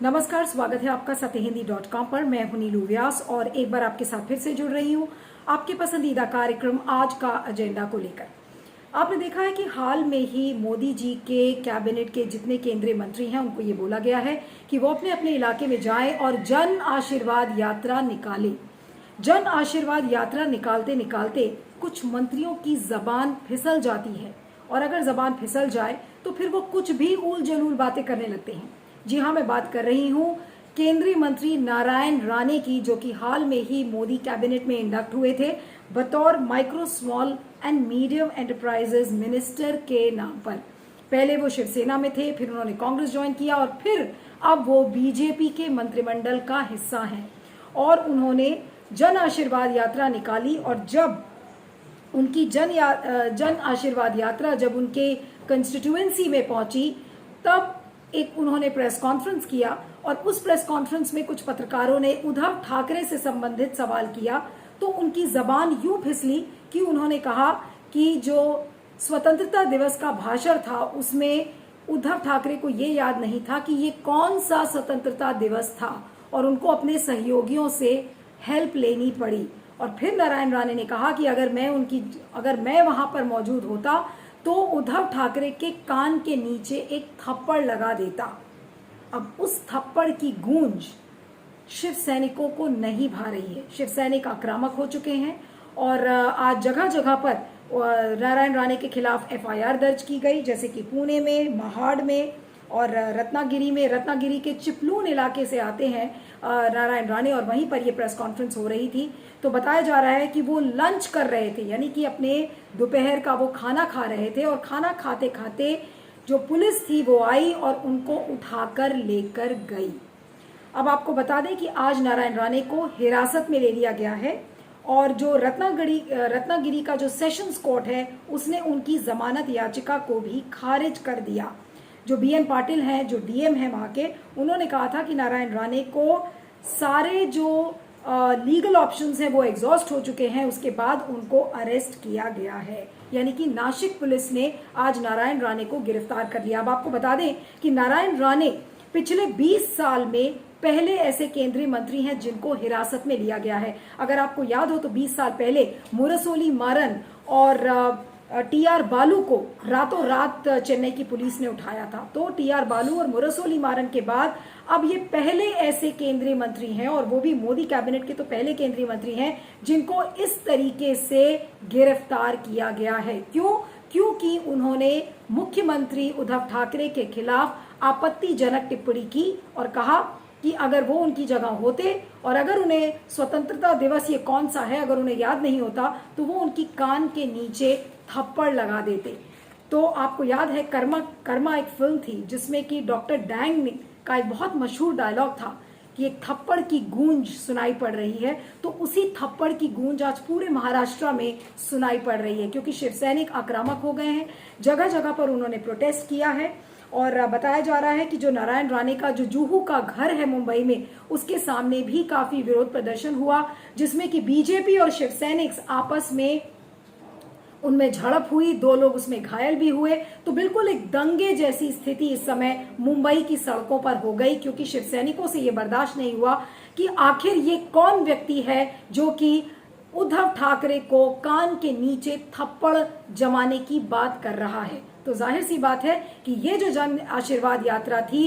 नमस्कार, स्वागत है आपका सत्यहिंदी.com पर। मैं हूं नीलू व्यास और एक बार आपके साथ फिर से जुड़ रही हूं आपके पसंदीदा कार्यक्रम आज का एजेंडा को लेकर। आपने देखा है कि हाल में ही मोदी जी के कैबिनेट के जितने केंद्रीय मंत्री हैं उनको ये बोला गया है कि वो अपने अपने इलाके में जाएं और जन आशीर्वाद यात्रा निकालें। जन आशीर्वाद यात्रा निकालते निकालते कुछ मंत्रियों की जबान फिसल जाती है और अगर जबान फिसल जाए तो फिर वो कुछ भी ऊल जलूल बातें करने लगते हैं। जी हाँ, मैं बात कर रही हूँ केंद्रीय मंत्री नारायण राणे की, जो कि हाल में ही मोदी कैबिनेट में इंडक्ट हुए थे बतौर micro small and medium enterprises minister के नाम पर। पहले वो शिवसेना में थे, फिर उन्होंने कांग्रेस ज्वाइन किया और फिर अब वो बीजेपी के मंत्रिमंडल का हिस्सा हैं और उन्होंने जन आशीर्वाद यात्रा निकाली। और जब उनकी जन आशीर्वाद यात्रा जब उनके कंस्टिट्यूएंसी में पहुंची तब एक उन्होंने प्रेस कॉन्फ्रेंस किया और उस प्रेस कॉन्फ्रेंस में कुछ पत्रकारों ने उद्धव ठाकरे से संबंधित सवाल किया तो उनकी जबान यूं फिसली कि उन्होंने कहा कि जो स्वतंत्रता दिवस का भाषण था उसमें उद्धव ठाकरे को ये याद नहीं था कि ये कौन सा स्वतंत्रता दिवस था और उनको अपने सहयोगियों से हेल्प लेनी पड़ी। और फिर नारायण राणे ने कहा कि अगर मैं वहां पर मौजूद होता तो उद्धव ठाकरे के कान के नीचे एक थप्पड़ लगा देता। अब उस थप्पड़ की गूंज शिव सैनिकों को नहीं भा रही है। शिव सैनिक आक्रामक हो चुके हैं और आज जगह जगह पर नारायण राणे के खिलाफ एफआईआर दर्ज की गई, जैसे कि पुणे में, महाड़ में और रत्नागिरी में। रत्नागिरी के चिपलून इलाके से आते हैं नारायण राणे और वहीं पर ये प्रेस कॉन्फ्रेंस हो रही थी। तो बताया जा रहा है कि वो लंच कर रहे थे, यानी कि अपने दोपहर का वो खाना खा रहे थे और खाना खाते खाते जो पुलिस थी वो आई और उनको उठाकर लेकर गई। अब आपको बता दें कि आज नारायण राणे को हिरासत में ले लिया गया है और जो रत्नागिरी का जो सेशंस कोर्ट है उसने उनकी जमानत याचिका को भी खारिज कर दिया। जो बीएन पाटिल हैं, जो डीएम हैं वहां के, उन्होंने कहा था कि नारायण राणे को सारे जो लीगल ऑप्शंस हैं वो एग्जॉस्ट हो चुके हैं, उसके बाद उनको अरेस्ट किया गया है। यानी कि नासिक पुलिस ने आज नारायण राणे को गिरफ्तार कर लिया। अब आपको बता दें कि नारायण राणे पिछले 20 साल में पहले ऐसे केंद्रीय मंत्री हैं जिनको हिरासत में लिया गया है। अगर आपको याद हो तो 20 साल पहले मुरसोली मारन और टीआर बालू को रातों रात चेन्नई की पुलिस ने उठाया था। तो टीआर बालू और मुरसोली मारन के बाद अब ये पहले ऐसे केंद्रीय मंत्री हैं और वो भी मोदी कैबिनेट के तो पहले केंद्रीय मंत्री हैं जिनको इस तरीके से गिरफ्तार किया गया है। क्योंकि उन्होंने मुख्यमंत्री उद्धव ठाकरे के खिलाफ आपत्तिजनक टिप्पणी की और कहा कि अगर वो उनकी जगह होते और अगर उन्हें स्वतंत्रता दिवस ये कौन सा है अगर उन्हें याद नहीं होता तो वो उनकी कान के नीचे थप्पड़ लगा देते। तो आपको याद है कर्मा एक फिल्म थी जिसमें कि डॉक्टर डैंग का एक बहुत मशहूर डायलॉग था कि एक थप्पड़ की गूंज सुनाई पड़ रही है। तो उसी थप्पड़ की गूंज आज पूरे महाराष्ट्र में सुनाई पड़ रही है क्योंकि शिवसैनिक आक्रामक हो गए हैं। जगह जगह पर उन्होंने प्रोटेस्ट किया है और बताया जा रहा है कि जो नारायण राणे का जो जुहू का घर है मुंबई में, उसके सामने भी काफी विरोध प्रदर्शन हुआ जिसमें कि बीजेपी और शिवसैनिक आपस में उनमें झड़प हुई, 2 लोग उसमें घायल भी हुए। तो बिल्कुल एक दंगे जैसी स्थिति इस समय मुंबई की सड़कों पर हो गई क्योंकि शिवसैनिकों से ये बर्दाश्त नहीं हुआ कि आखिर ये कौन व्यक्ति है जो कि उद्धव ठाकरे को कान के नीचे थप्पड़ जमाने की बात कर रहा है। तो जाहिर सी बात है कि ये जो जन आशीर्वाद यात्रा थी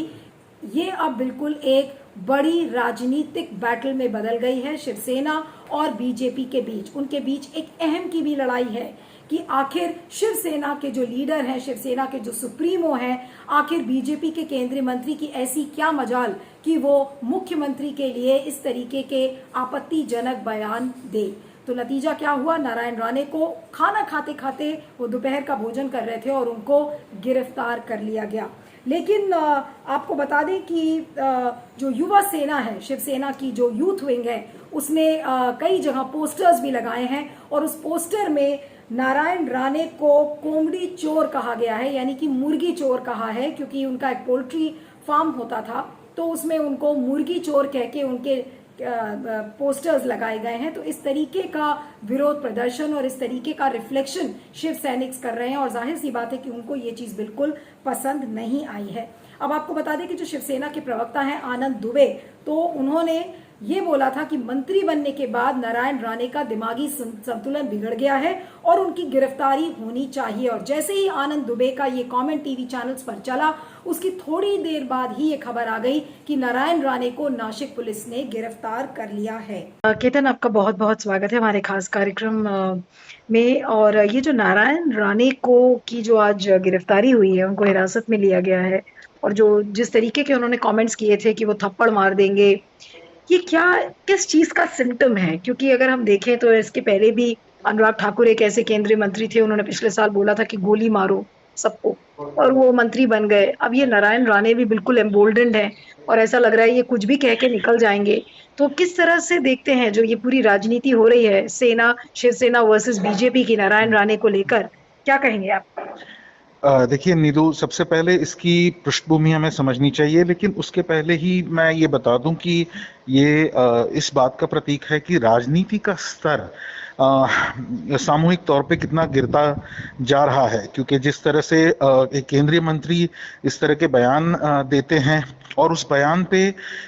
ये अब बिल्कुल एक बड़ी राजनीतिक बैटल में बदल गई है। शिवसेना और बीजेपी के बीच, उनके बीच एक अहम की भी लड़ाई है कि आखिर शिवसेना के जो लीडर हैं, शिवसेना के जो सुप्रीमो हैं, आखिर बीजेपी के केंद्रीय मंत्री की ऐसी क्या मजाल कि वो मुख्यमंत्री के लिए इस तरीके के आपत्तिजनक बयान दे। तो नतीजा क्या हुआ, नारायण राणे को खाना खाते खाते वो दोपहर का भोजन कर रहे थे और उनको गिरफ्तार कर लिया गया। लेकिन आपको बता दें कि जो युवा सेना है, शिवसेना की जो यूथ विंग है, उसने कई जगह पोस्टर्स भी लगाए हैं और उस पोस्टर में नारायण राणे को कोंबड़ी चोर कहा गया है, यानी कि मुर्गी चोर कहा है क्योंकि उनका एक पोल्ट्री फार्म होता था तो उसमें उनको मुर्गी चोर कह के उनके पोस्टर्स लगाए गए हैं। तो इस तरीके का विरोध प्रदर्शन और इस तरीके का रिफ्लेक्शन शिव सैनिक्स कर रहे हैं और जाहिर सी बात है कि उनको ये चीज बिल्कुल पसंद नहीं आई है। अब आपको बता दें कि जो शिवसेना के प्रवक्ता हैं आनंद दुबे, तो उन्होंने ये बोला था कि मंत्री बनने के बाद नारायण राणे का दिमागी संतुलन बिगड़ गया है और उनकी गिरफ्तारी होनी चाहिए। और जैसे ही आनंद दुबे का ये कमेंट टीवी चैनल्स पर चला, उसकी थोड़ी देर बाद ही ये खबर आ गई कि नारायण राणे को नासिक पुलिस ने गिरफ्तार कर लिया है। केतन, आपका बहुत बहुत स्वागत है हमारे खास कार्यक्रम में। और ये जो नारायण राणे को की जो आज गिरफ्तारी हुई है, उनको हिरासत में लिया गया है, और जो जिस तरीके के उन्होंने कमेंट्स किए थे कि वो थप्पड़ मार देंगे, ये क्या किस चीज का सिम्टम है? क्योंकि अगर हम देखें तो इसके पहले भी अनुराग ठाकुर एक ऐसे केंद्रीय मंत्री थे, उन्होंने पिछले साल बोला था कि गोली मारो सबको, और वो मंत्री बन गए। अब ये नारायण राणे भी बिल्कुल एम्बोल्डेंड है और ऐसा लग रहा है ये कुछ भी कह के निकल जाएंगे। तो किस तरह से देखते हैं जो ये पूरी राजनीति हो रही है शिवसेना वर्सेस बीजेपी की नारायण राणे को लेकर, क्या कहेंगे आप? देखिए नीरू, सबसे पहले इसकी पृष्ठभूमि हमें समझनी चाहिए, लेकिन उसके पहले ही मैं ये बता दूं कि ये इस बात का प्रतीक है कि राजनीति का स्तर सामूहिक तौर पे कितना गिरता जा रहा है। क्योंकि जिस तरह से एक केंद्रीय मंत्री इस तरह के बयान देते हैं और उस बयान पे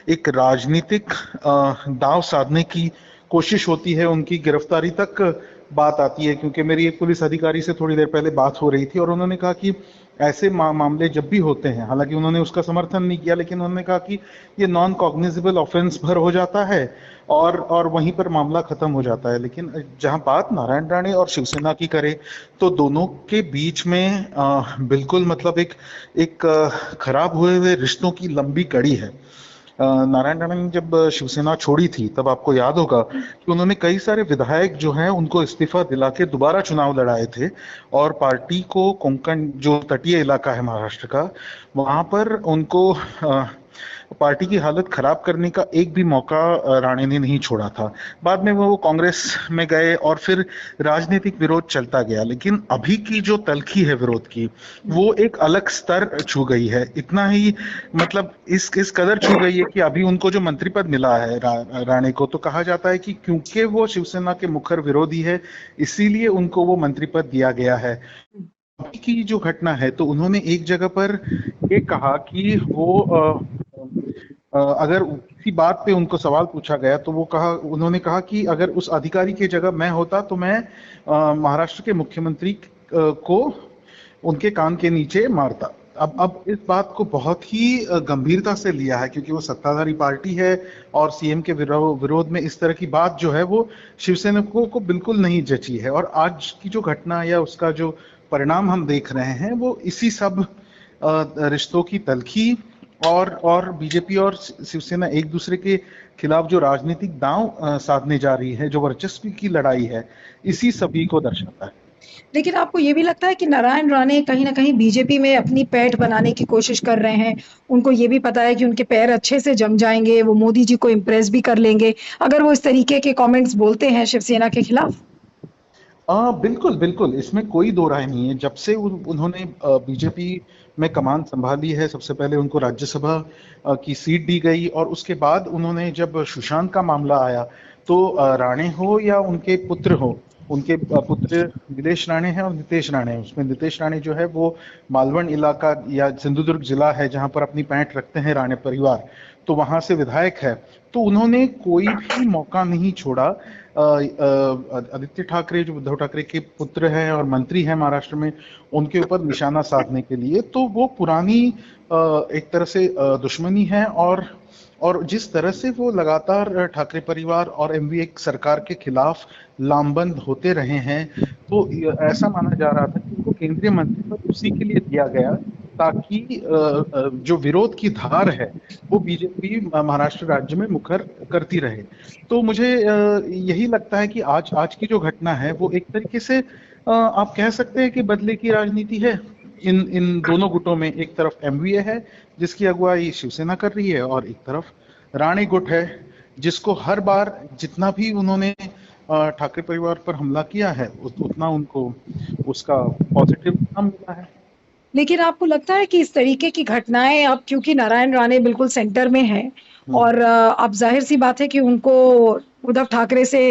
एक राजनीतिक दांव साधने की कोशिश होती है, उनकी गिरफ्तारी तक बात आती है। क्योंकि मेरी एक पुलिस अधिकारी से थोड़ी देर पहले बात हो रही थी और उन्होंने कहा कि ऐसे मामले जब भी होते हैं, हालांकि उन्होंने उसका समर्थन नहीं किया, लेकिन उन्होंने कहा कि ये नॉन कॉग्निजेबल ऑफेंस भर हो जाता है और वहीं पर मामला खत्म हो जाता है। लेकिन जहां बात नारायण राणे और शिवसेना की करें तो दोनों के बीच में बिल्कुल मतलब एक खराब हुए हुए रिश्तों की लंबी कड़ी है। नारायण राणे ने जब शिवसेना छोड़ी थी तब आपको याद होगा कि उन्होंने कई सारे विधायक जो हैं उनको इस्तीफा दिला के दोबारा चुनाव लड़ाए थे, और पार्टी को कोंकण, जो तटीय इलाका है महाराष्ट्र का, वहां पर उनको पार्टी की हालत खराब करने का एक भी मौका राणे ने नहीं छोड़ा था। बाद में वो कांग्रेस में गए और फिर राजनीतिक विरोध चलता गया। लेकिन अभी की जो तलखी है विरोध की, वो एक अलग स्तर छू गई है। इतना ही मतलब इस कदर छू गई है कि अभी उनको जो मंत्री पद मिला है राणे को, तो कहा जाता है कि क्योंकि वो शिवसेना के मुखर विरोधी है, इसीलिए उनको वो मंत्री पद दिया गया है। अभी की जो घटना है, तो उन्होंने एक जगह पर ये कहा कि वो अगर किसी बात पे उनको सवाल पूछा गया तो उन्होंने कहा कि अगर उस अधिकारी की जगह मैं होता तो मैं महाराष्ट्र के मुख्यमंत्री को उनके कान के नीचे मारता। अब इस बात को बहुत ही गंभीरता से लिया है, क्योंकि वो सत्ताधारी पार्टी है और सीएम के विरोध में इस तरह की बात जो है वो शिवसैनिकों को बिल्कुल नहीं जची है। और आज की जो घटना या उसका जो परिणाम हम देख रहे हैं, वो इसी सब रिश्तों की तलखी और बीजेपी और शिवसेना एक दूसरे के खिलाफ जो राजनीतिक दांव साधने जा रही है, जो वर्चस्व की लड़ाई है, इसी सभी को दर्शाता है। लेकिन आपको ये भी लगता है कि नारायण राणे कहीं ना कहीं बीजेपी में अपनी पैठ बनाने की कोशिश कर रहे हैं? उनको ये भी पता है कि उनके पैर अच्छे से जम जाएंगे, वो मोदी जी को इम्प्रेस भी कर लेंगे अगर वो इस तरीके के कमेंट्स बोलते हैं शिवसेना के खिलाफ। बिल्कुल बिल्कुल, इसमें कोई दो राय नहीं है। जब से उन्होंने बीजेपी में कमान संभाली है, सबसे पहले उनको राज्यसभा की सीट दी गई, और उसके बाद उन्होंने जब सुशांत का मामला आया तो राणे हो या उनके पुत्र हो, उनके पुत्र नीलेश राणे हैं और नितेश राणे हैं। उसमें नितेश राणे जो है वो मालवण इलाका या सिंधुदुर्ग जिला है जहां पर अपनी पैठ रखते हैं राणे परिवार, तो वहां से विधायक है। तो उन्होंने कोई भी मौका नहीं छोड़ा। आदित्य ठाकरे जो उद्धव ठाकरे के पुत्र हैं और मंत्री हैं महाराष्ट्र में, उनके ऊपर निशाना साधने के लिए। तो वो पुरानी एक तरह से दुश्मनी है, और जिस तरह से वो लगातार ठाकरे परिवार और एमवी सरकार के खिलाफ लामबंद होते रहे हैं, तो ऐसा माना जा रहा था कि उनको केंद्रीय मंत्री पद उसी के लिए दिया गया ताकि जो विरोध की धार है वो बीजेपी महाराष्ट्र राज्य में मुखर करती रहे। तो मुझे यही लगता है कि आज की जो घटना है वो एक तरीके से आप कह सकते हैं कि बदले की राजनीति है इन दोनों गुटों में। एक तरफ एमवीए है जिसकी अगुवाई शिवसेना कर रही है, और एक तरफ राणे गुट है जिसको हर बार जितना भी उन्होंने ठाकरे परिवार पर हमला किया है उतना उनको उसका पॉजिटिव नाम मिला है। लेकिन आपको लगता है कि इस तरीके की घटनाएं, अब क्योंकि नारायण राणे बिल्कुल सेंटर में है और अब जाहिर सी बात है कि उनको उद्धव ठाकरे से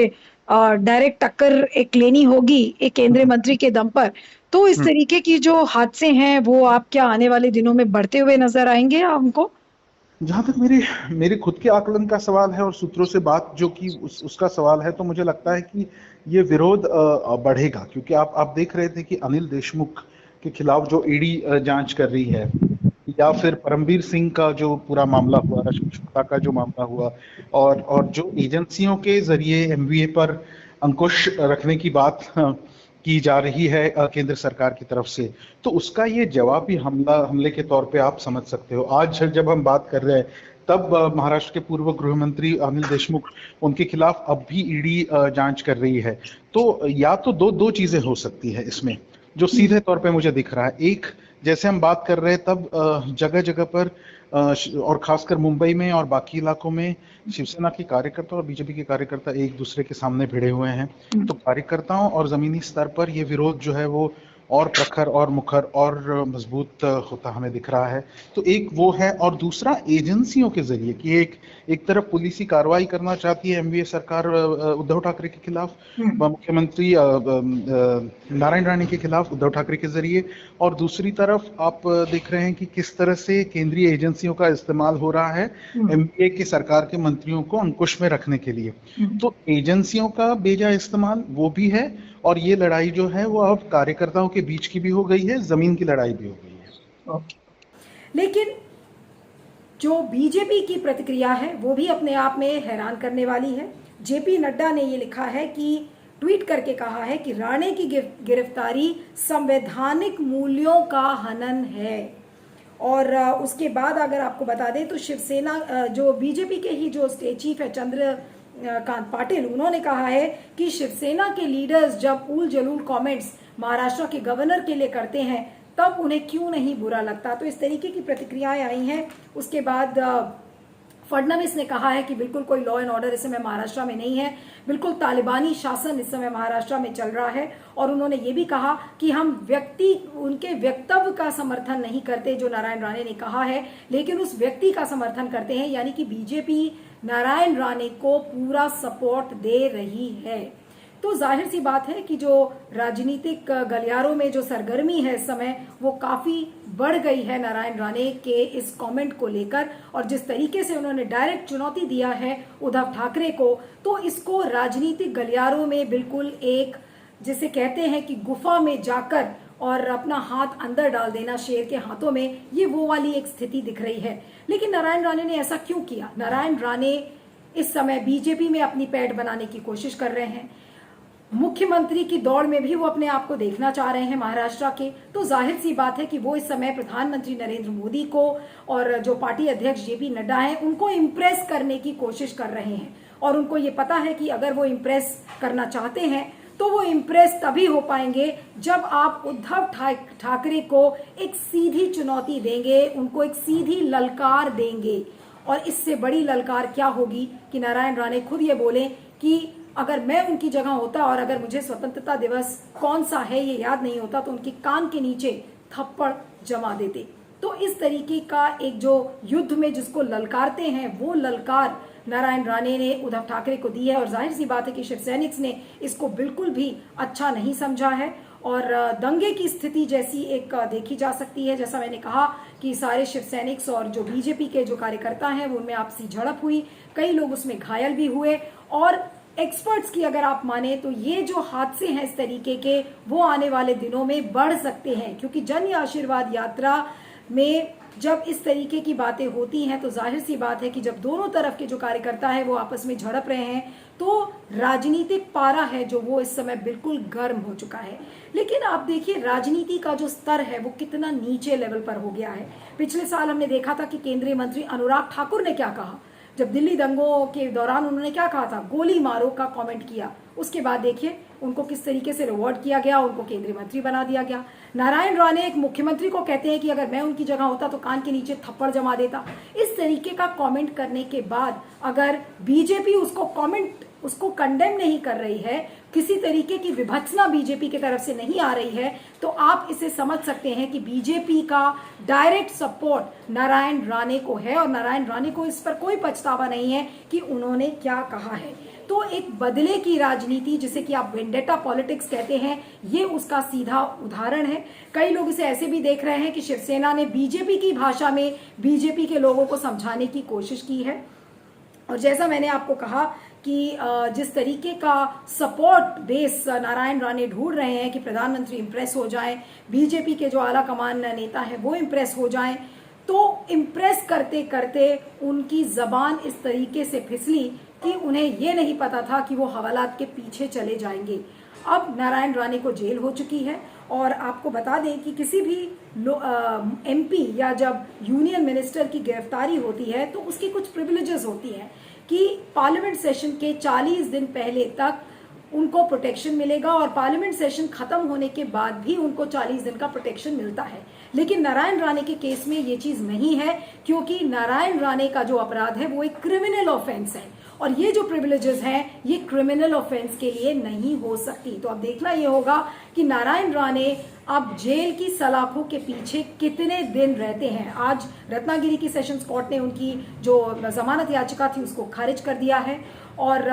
डायरेक्ट टक्कर एक लेनी होगी एक केंद्रीय मंत्री के दम पर, तो इस तरीके की जो हादसे हैं वो आप क्या आने वाले दिनों में बढ़ते हुए नजर आएंगे हमको? जहां तक मेरे मेरे खुद के आकलन का सवाल है और सूत्रों से बात जो कि उसका सवाल है, तो मुझे लगता है कि ये विरोध बढ़ेगा, क्योंकि आप देख रहे थे कि अनिल देशमुख के खिलाफ जो ईडी जांच कर रही है, या फिर परमवीर सिंह का जो पूरा मामला हुआ, रश्मि शुक्ला का जो मामला हुआ, और जो एजेंसियों के जरिए एमवीए पर अंकुश रखने की बात की जा रही है केंद्र सरकार की तरफ से, तो उसका ये जवाबी हमले के तौर पे आप समझ सकते हो। आज जब हम बात कर रहे हैं, तब महाराष्ट्र के पूर्व गृह मंत्री अनिल देशमुख, उनके खिलाफ अब भी ईडी जांच कर रही है। तो या तो दो चीजें हो सकती है इसमें, जो सीधे तौर पे मुझे दिख रहा है। एक, जैसे हम बात कर रहे हैं, तब जगह जगह पर और खासकर मुंबई में और बाकी इलाकों में शिवसेना के कार्यकर्ता और बीजेपी के कार्यकर्ता एक दूसरे के सामने भिड़े हुए हैं। तो कार्यकर्ताओं और जमीनी स्तर पर ये विरोध जो है वो और प्रखर और मुखर और मजबूत होता हमें दिख रहा है। तो एक वो है, और दूसरा एजेंसियों के जरिए कि एक तरफ पुलिसी कार्रवाई करना चाहती है एमवीए सरकार उद्धव ठाकरे के खिलाफ, मुख्यमंत्री नारायण राणे के खिलाफ उद्धव ठाकरे के जरिए, और दूसरी तरफ आप देख रहे हैं कि किस तरह से केंद्रीय एजेंसियों का इस्तेमाल हो रहा है एमवीए की सरकार के मंत्रियों को अंकुश में रखने के लिए। तो एजेंसियों का बेजा इस्तेमाल वो भी है, और ये लड़ाई जो है वो अब कार्यकर्ताओं के बीच की भी हो गई है, जमीन की लड़ाई भी हो गई है। लेकिन जो बीजेपी की प्रतिक्रिया है वो भी अपने आप में हैरान करने वाली है। जेपी नड्डा ने ये लिखा है कि ट्वीट करके कहा है कि राणे की गिरफ्तारी संवैधानिक मूल्यों का हनन है। और उसके बाद अगर आपको बता दें तो शिवसेना जो बीजेपी के ही जो स्टेट चीफ है चंद्रकांत पाटिल, उन्होंने कहा है कि शिवसेना के लीडर्स जब उल जलूल कमेंट्स महाराष्ट्र के गवर्नर के लिए करते हैं तब उन्हें क्यों नहीं बुरा लगता। तो इस तरीके की प्रतिक्रियाएं आई हैं। उसके बाद फडणवीस ने कहा है कि बिल्कुल कोई लॉ एंड ऑर्डर इस समय महाराष्ट्र में नहीं है, बिल्कुल तालिबानी शासन इस समय महाराष्ट्र में चल रहा है। और उन्होंने ये भी कहा कि हम उनके वक्तव्य का समर्थन नहीं करते जो नारायण राणे ने कहा है, लेकिन उस व्यक्ति का समर्थन करते हैं, यानी कि बीजेपी नारायण राणे को पूरा सपोर्ट दे रही है। तो जाहिर सी बात है कि जो राजनीतिक गलियारों में जो सरगर्मी है इस समय वो काफी बढ़ गई है नारायण राणे के इस कमेंट को लेकर, और जिस तरीके से उन्होंने डायरेक्ट चुनौती दिया है उद्धव ठाकरे को, तो इसको राजनीतिक गलियारों में बिल्कुल एक, जिसे कहते हैं कि गुफा में जाकर और अपना हाथ अंदर डाल देना शेर के हाथों में, ये वो वाली एक स्थिति दिख रही है। लेकिन नारायण राणे ने ऐसा क्यों किया? नारायण राणे इस समय बीजेपी में अपनी पैठ बनाने की कोशिश कर रहे हैं, मुख्यमंत्री की दौड़ में भी वो अपने आप को देखना चाह रहे हैं महाराष्ट्र के। तो जाहिर सी बात है कि वो इस समय प्रधानमंत्री नरेंद्र मोदी को और जो पार्टी अध्यक्ष जेपी नड्डा हैं उनको इम्प्रेस करने की कोशिश कर रहे हैं, और उनको ये पता है कि अगर वो इम्प्रेस करना चाहते हैं तो वो इम्प्रेस तभी हो पाएंगे जब आप उद्धव ठाकरे को एक सीधी चुनौती देंगे, उनको एक सीधी ललकार देंगे। और इससे बड़ी ललकार क्या होगी कि नारायण राणे खुद ये बोले कि अगर मैं उनकी जगह होता और अगर मुझे स्वतंत्रता दिवस कौन सा है ये याद नहीं होता तो उनके कान के नीचे थप्पड़ जमा देते। तो इस तरीके का एक जो युद्ध में जिसको ललकारते हैं वो ललकार नारायण राणे ने उद्धव ठाकरे को दी है, और जाहिर सी बात है कि शिवसैनिक्स ने इसको बिल्कुल भी अच्छा नहीं समझा है। और दंगे की स्थिति जैसी एक देखी जा सकती है। जैसा मैंने कहा कि सारे शिवसैनिक्स और जो बीजेपी के जो कार्यकर्ता हैं उनमें आपसी झड़प हुई, कई लोग उसमें घायल भी हुए, और एक्सपर्ट्स की अगर आप माने तो ये जो हादसे हैं इस तरीके के वो आने वाले दिनों में बढ़ सकते हैं, क्योंकि जन आशीर्वाद यात्रा में जब इस तरीके की बातें होती हैं तो जाहिर सी बात है कि जब दोनों तरफ के जो कार्यकर्ता है वो आपस में झड़प रहे हैं तो राजनीतिक पारा है जो वो इस समय बिल्कुल गर्म हो चुका है। लेकिन आप देखिए राजनीति का जो स्तर है वो कितना नीचे लेवल पर हो गया है। पिछले साल हमने देखा था कि केंद्रीय मंत्री अनुराग ठाकुर ने क्या कहा, जब दिल्ली दंगों के दौरान उन्होंने क्या कहा था, गोली मारो का कमेंट किया। उसके बाद देखिए उनको किस तरीके से रिवॉर्ड किया गया, उनको केंद्रीय मंत्री बना दिया गया। नारायण राणे एक मुख्यमंत्री को कहते हैं कि अगर मैं उनकी जगह होता तो कान के नीचे थप्पड़ जमा देता। इस तरीके का कमेंट करने के बाद अगर बीजेपी उसको कंडेम नहीं कर रही है, किसी तरीके की विभत्सना बीजेपी की तरफ से नहीं आ रही है, तो आप इसे समझ सकते हैं कि बीजेपी का डायरेक्ट सपोर्ट नारायण राणे को है, और नारायण राणे को इस पर कोई पछतावा नहीं है कि उन्होंने क्या कहा है। तो एक बदले की राजनीति, जिसे कि आप वेंडेटा पॉलिटिक्स कहते हैं, ये उसका सीधा उदाहरण है। कई लोग इसे ऐसे भी देख रहे हैं कि शिवसेना ने बीजेपी की भाषा में बीजेपी के लोगों को समझाने की कोशिश की है। और जैसा मैंने आपको कहा कि जिस तरीके का सपोर्ट बेस नारायण राणे ढूंढ रहे हैं कि प्रधानमंत्री इंप्रेस हो जाएं, बीजेपी के जो आला कमान नेता हैं वो इंप्रेस हो जाएं, तो इंप्रेस करते करते उनकी जबान इस तरीके से फिसली कि उन्हें ये नहीं पता था कि वो हवालात के पीछे चले जाएंगे। अब नारायण राणे को जेल हो चुकी है। और आपको बता दें कि किसी भी एमपी या जब यूनियन मिनिस्टर की गिरफ्तारी होती है तो उसकी कुछ प्रिविलेजेस होती हैं कि पार्लियामेंट सेशन के 40 दिन पहले तक उनको प्रोटेक्शन मिलेगा और पार्लियामेंट सेशन खत्म होने के बाद भी उनको 40 दिन का प्रोटेक्शन मिलता है। लेकिन नारायण राणे के केस में ये चीज नहीं है, क्योंकि नारायण राणे का जो अपराध है वो एक क्रिमिनल ऑफेंस है और ये जो प्रिविलेजेस हैं ये क्रिमिनल ऑफेंस के लिए नहीं हो सकती। तो अब देखना ये होगा कि नारायण राणे अब जेल की सलाखों के पीछे कितने दिन रहते हैं। आज रत्नागिरी की सेशंस कोर्ट ने उनकी जो जमानत याचिका थी उसको खारिज कर दिया है और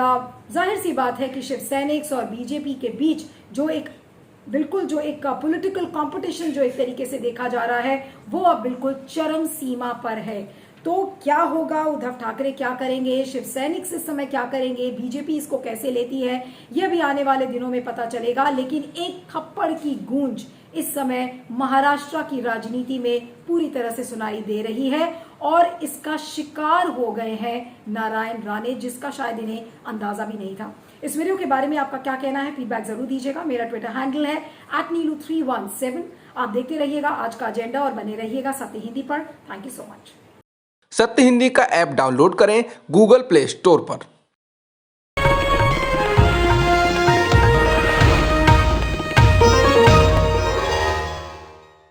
जाहिर सी बात है कि शिवसैनिक्स और बीजेपी के बीच जो एक पॉलिटिकल कंपटीशन जो एक तरीके से देखा जा रहा है वो अब बिल्कुल चरम सीमा पर है। तो क्या होगा, उद्धव ठाकरे क्या करेंगे, शिवसैनिक इस समय क्या करेंगे, बीजेपी इसको कैसे लेती है, यह भी आने वाले दिनों में पता चलेगा। लेकिन एक थप्पड़ की गूंज इस समय महाराष्ट्र की राजनीति में पूरी तरह से सुनाई दे रही है और इसका शिकार हो गए हैं नारायण राणे, जिसका शायद इन्हें अंदाजा भी नहीं था। इस वीडियो के बारे में आपका क्या कहना है, फीडबैक जरूर दीजिएगा। मेरा ट्विटर हैंडल है @neelu317। आप देखते रहिएगा आज का एजेंडा और बने रहिएगा सत्य हिंदी पर। Thank you so much. सत्य हिंदी का ऐप डाउनलोड करें गूगल प्ले स्टोर पर।